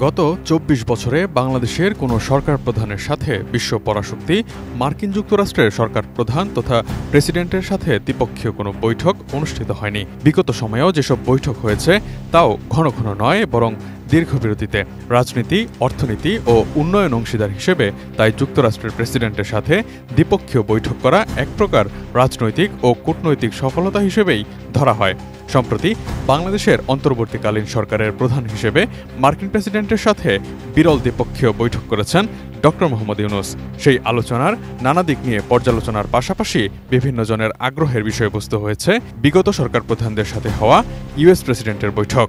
গত ২৪ বছরে বাংলাদেশের কোনো সরকার প্রধানের সাথে বিশ্ব পরাশক্তি মার্কিন যুক্তরাষ্ট্রের সরকার প্রধান তথা প্রেসিডেন্টের সাথে দ্বিপক্ষীয় কোনো বৈঠক অনুষ্ঠিত হয়নি। বিগত সময়েও যেসব বৈঠক হয়েছে তাও ঘন ঘন নয়, বরং দীর্ঘবিরতিতে। রাজনীতি, অর্থনীতি ও উন্নয়ন অংশীদার হিসেবে তাই যুক্তরাষ্ট্রের প্রেসিডেন্টের সাথে দ্বিপক্ষীয় বৈঠক করা এক প্রকার রাজনৈতিক ও কূটনৈতিক সফলতা হিসেবেই ধরা হয়। সম্প্রতি বাংলাদেশের অন্তর্বর্তীকালীন সরকারের প্রধান হিসেবে মার্কিন প্রেসিডেন্টের সাথে বিরল দ্বিপক্ষীয় বৈঠক করেছেন ডক্টর মোহাম্মদ ইউনূস। সেই আলোচনার নানা দিক নিয়ে পর্যালোচনার পাশাপাশি বিভিন্ন জনের আগ্রহের বিষয়বস্তু হয়েছে বিগত সরকার প্রধানদের সাথে হওয়া ইউএস প্রেসিডেন্টের বৈঠক।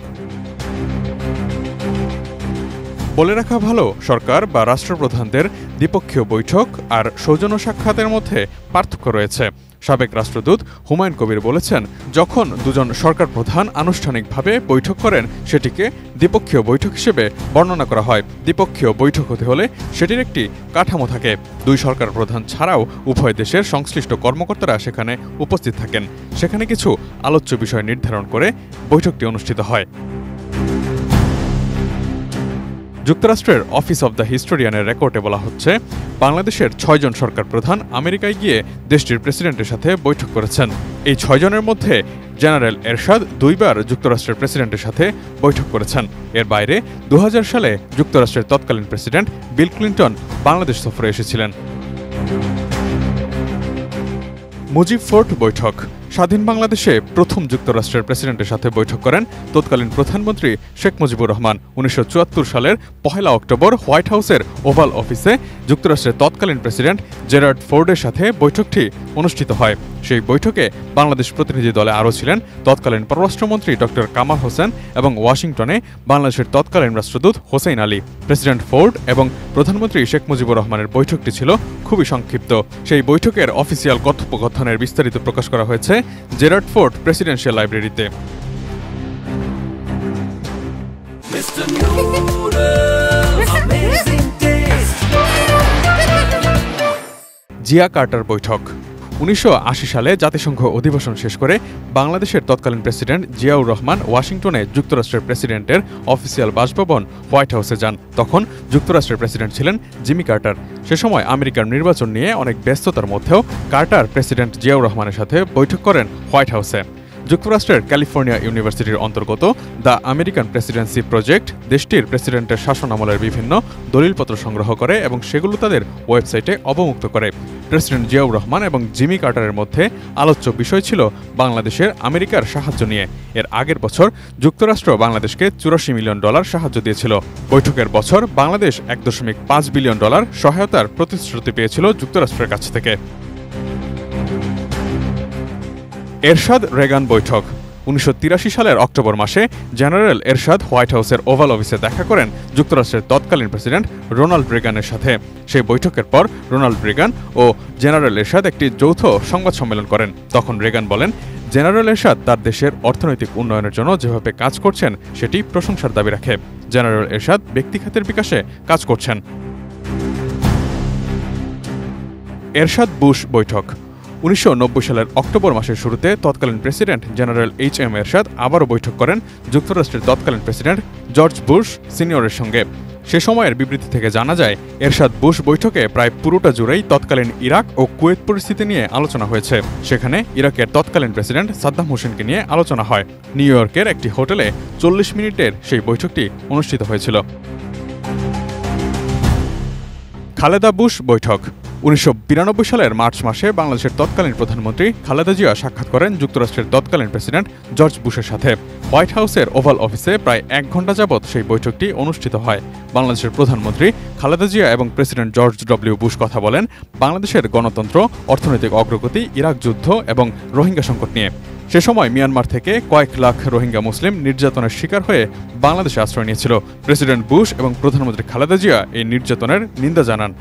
বলে রাখা ভালো, সরকার বা রাষ্ট্রপ্রধানদের দ্বিপক্ষীয় বৈঠক আর সৌজন্য সাক্ষাতের মধ্যে পার্থক্য রয়েছে। সাবেক রাষ্ট্রদূত হুমায়ুন কবির বলেছেন, যখন দুজন সরকার প্রধান আনুষ্ঠানিকভাবে বৈঠক করেন সেটিকে দ্বিপক্ষীয় বৈঠক হিসেবে বর্ণনা করা হয়। দ্বিপক্ষীয় বৈঠক হতে হলে সেটির একটি কাঠামো থাকে। দুই সরকার প্রধান ছাড়াও উভয় দেশের সংশ্লিষ্ট কর্মকর্তারা সেখানে উপস্থিত থাকেন। সেখানে কিছু আলোচ্য বিষয় নির্ধারণ করে বৈঠকটি অনুষ্ঠিত হয়। যুক্তরাষ্ট্রের অফিস অব দ্য হিস্টোরিয়ানের রেকর্ডে বলা হচ্ছে, বাংলাদেশের ৬ জন সরকার প্রধান আমেরিকায় গিয়ে দেশটির প্রেসিডেন্টের সাথে বৈঠক করেছেন। এই ৬ জনের মধ্যে জেনারেল এরশাদ ২ বার যুক্তরাষ্ট্রের প্রেসিডেন্টের সাথে বৈঠক করেছেন। এর বাইরে ২০০০ সালে যুক্তরাষ্ট্রের তৎকালীন প্রেসিডেন্ট বিল ক্লিন্টন বাংলাদেশ সফরে এসেছিলেন। মুজিব ফোর্ট বৈঠক। স্বাধীন বাংলাদেশে প্রথম যুক্তরাষ্ট্রের প্রেসিডেন্টের সাথে বৈঠক করেন তৎকালীন প্রধানমন্ত্রী শেখ মুজিবুর রহমান। ১৯৭৪ সালের ১ অক্টোবর হোয়াইট হাউসের ওভাল অফিসে যুক্তরাষ্ট্রের তৎকালীন প্রেসিডেন্ট জেরার্ড ফোর্ডের সাথে বৈঠকটি অনুষ্ঠিত হয়। সেই বৈঠকে বাংলাদেশ প্রতিনিধি দলে আরও ছিলেন তৎকালীন পররাষ্ট্রমন্ত্রী ডক্টর কামাল হোসেন এবং ওয়াশিংটনে বাংলাদেশের তৎকালীন রাষ্ট্রদূত হোসেইন আলী। প্রেসিডেন্ট ফোর্ড এবং প্রধানমন্ত্রী শেখ মুজিবুর রহমানের বৈঠকটি ছিল খুবই সংক্ষিপ্ত। সেই বৈঠকের অফিসিয়াল কথোপকথনের বিস্তারিত প্রকাশ করা হয়েছে জেরার্ড ফোর্ড প্রেসিডেন্সিয়াল লাইব্রেরিতে। জিয়া কার্টার বৈঠক। ১৯৮০ সালে জাতিসংঘ অধিবেশন শেষ করে বাংলাদেশের তৎকালীন প্রেসিডেন্ট জিয়াউর রহমান ওয়াশিংটনে যুক্তরাষ্ট্রের প্রেসিডেন্টের অফিসিয়াল বাসভবন হোয়াইট হাউসে যান। তখন যুক্তরাষ্ট্রের প্রেসিডেন্ট ছিলেন জিমি কার্টার। সে সময় আমেরিকার নির্বাচন নিয়ে অনেক ব্যস্ততার মধ্যেও কার্টার প্রেসিডেন্ট জিয়াউর রহমানের সাথে বৈঠক করেন হোয়াইট হাউসে। যুক্তরাষ্ট্রের ক্যালিফোর্নিয়া ইউনিভার্সিটির অন্তর্গত দ্য আমেরিকান প্রেসিডেন্সি প্রজেক্ট দেশটির প্রেসিডেন্টের শাসনামলের বিভিন্ন দলিলপত্র সংগ্রহ করে এবং সেগুলো তাদের ওয়েবসাইটে অবমুক্ত করে। প্রেসিডেন্ট জিয়াউর রহমান এবং জিমি কার্টারের মধ্যে আলোচ্য বিষয় ছিল বাংলাদেশের আমেরিকার সাহায্য নিয়ে। এর আগের বছর যুক্তরাষ্ট্র বাংলাদেশকে $৮৪ মিলিয়ন সাহায্য দিয়েছিল। বৈঠকের বছর বাংলাদেশ $১.৫ বিলিয়ন সহায়তার প্রতিশ্রুতি পেয়েছিল যুক্তরাষ্ট্রের কাছ থেকে। এরশাদ রেগান বৈঠক। ১৯৮৩ সালের অক্টোবর মাসে জেনারেল এরশাদ হোয়াইট হাউসের ওভাল অফিসে দেখা করেন যুক্তরাষ্ট্রের তৎকালীন প্রেসিডেন্ট রোনাল্ড রেগানের সাথে। সেই বৈঠকের পর রোনাল্ড রেগান ও জেনারেল এরশাদ একটি যৌথ সংবাদ সম্মেলন করেন। তখন রেগান বলেন, জেনারেল এরশাদ তার দেশের অর্থনৈতিক উন্নয়নের জন্য যেভাবে কাজ করছেন সেটি প্রশংসার দাবি রাখে। জেনারেল এরশাদ ব্যক্তিখাতের বিকাশে কাজ করছেন। এরশাদ বুশ বৈঠক। ১৯৯০ সালের অক্টোবর মাসের শুরুতে তৎকালীন প্রেসিডেন্ট জেনারেল এইচ.এম. এরশাদ আবারও বৈঠক করেন যুক্তরাষ্ট্রের তৎকালীন প্রেসিডেন্ট জর্জ বুশ সিনিয়রের সঙ্গে। সে সময়ের বিবৃতি থেকে জানা যায়, এরশাদ বুশ বৈঠকে প্রায় পুরোটা জুড়েই তৎকালীন ইরাক ও কুয়েত পরিস্থিতি নিয়ে আলোচনা হয়েছে। সেখানে ইরাকের তৎকালীন প্রেসিডেন্ট সাদ্দাম হোসেনকে নিয়ে আলোচনা হয়। নিউ ইয়র্কের একটি হোটেলে ৪০ মিনিটের সেই বৈঠকটি অনুষ্ঠিত হয়েছিল। খালেদা বুশ বৈঠক। ১৯৯২ সালের মার্চ মাসে বাংলাদেশের তৎকালীন প্রধানমন্ত্রী খালেদা জিয়া সাক্ষাৎ করেন যুক্তরাষ্ট্রের তৎকালীন প্রেসিডেন্ট জর্জ বুশের সাথে। হোয়াইট হাউসের ওভাল অফিসে প্রায় ১ ঘণ্টা যাবৎ সেই বৈঠকটি অনুষ্ঠিত হয়। বাংলাদেশের প্রধানমন্ত্রী খালেদা জিয়া এবং প্রেসিডেন্ট জর্জ ডব্লিউ বুশ কথা বলেন বাংলাদেশের গণতন্ত্র, অর্থনৈতিক অগ্রগতি, ইরাক যুদ্ধ এবং রোহিঙ্গা সংকট নিয়ে। সে সময় মিয়ানমার থেকে কয়েক লাখ রোহিঙ্গা মুসলিম নির্যাতনের শিকার হয়ে বাংলাদেশে আশ্রয় নিয়েছিল। প্রেসিডেন্ট বুশ এবং প্রধানমন্ত্রী খালেদা জিয়া এই নির্যাতনের নিন্দা জানান।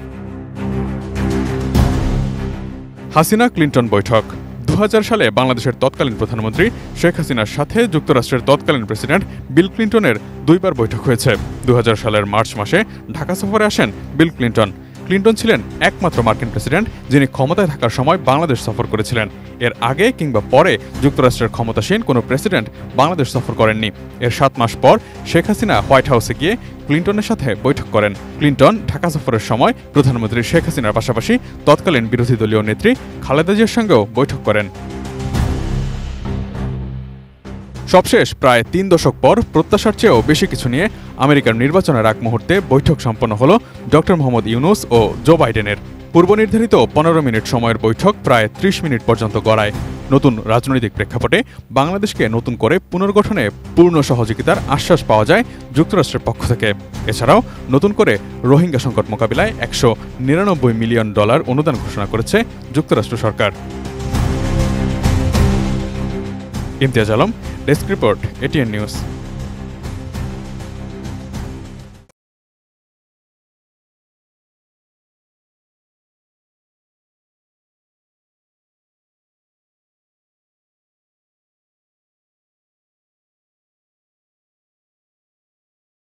হাসিনা ক্লিন্টন বৈঠক। ২০০০ সালে বাংলাদেশের তৎকালীন প্রধানমন্ত্রী শেখ হাসিনার সাথে যুক্তরাষ্ট্রের তৎকালীন প্রেসিডেন্ট বিল ক্লিন্টনের ২ বার বৈঠক হয়েছে। ২০০০ সালের মার্চ মাসে ঢাকা সফরে আসেন বিল ক্লিন্টন। ক্লিন্টন ছিলেন একমাত্র মার্কিন প্রেসিডেন্ট যিনি ক্ষমতায় থাকার সময় বাংলাদেশ সফর করেছিলেন। এর আগে কিংবা পরে যুক্তরাষ্ট্রের ক্ষমতাসীন কোনো প্রেসিডেন্ট বাংলাদেশ সফর করেননি। এর 7 মাস পর শেখ হাসিনা হোয়াইট হাউসে গিয়ে ক্লিন্টনের সাথে বৈঠক করেন। ক্লিন্টন ঢাকা সফরের সময় প্রধানমন্ত্রী শেখ হাসিনার পাশাপাশি তৎকালীন বিরোধী দলীয় নেত্রী খালেদা জিয়ার সঙ্গেও বৈঠক করেন। সবশেষ প্রায় 3 দশক পর প্রত্যাশার চেয়েও বেশি কিছু নিয়ে আমেরিকার নির্বাচনের আগ মুহূর্তে বৈঠক সম্পন্ন হল ডক্টর মোহাম্মদ ইউনূস ও জো বাইডেনের। পূর্বনির্ধারিত 15 মিনিট সময়ের বৈঠক প্রায় 30 মিনিট পর্যন্ত গড়ায়। নতুন রাজনৈতিক প্রেক্ষাপটে বাংলাদেশকে নতুন করে পুনর্গঠনে পূর্ণ সহযোগিতার আশ্বাস পাওয়া যায় যুক্তরাষ্ট্রের পক্ষ থেকে। এছাড়াও নতুন করে রোহিঙ্গা সংকট মোকাবিলায় $199 মিলিয়ন অনুদান ঘোষণা করেছে যুক্তরাষ্ট্র সরকার। Imtiaz Alam, desk report, ATN news.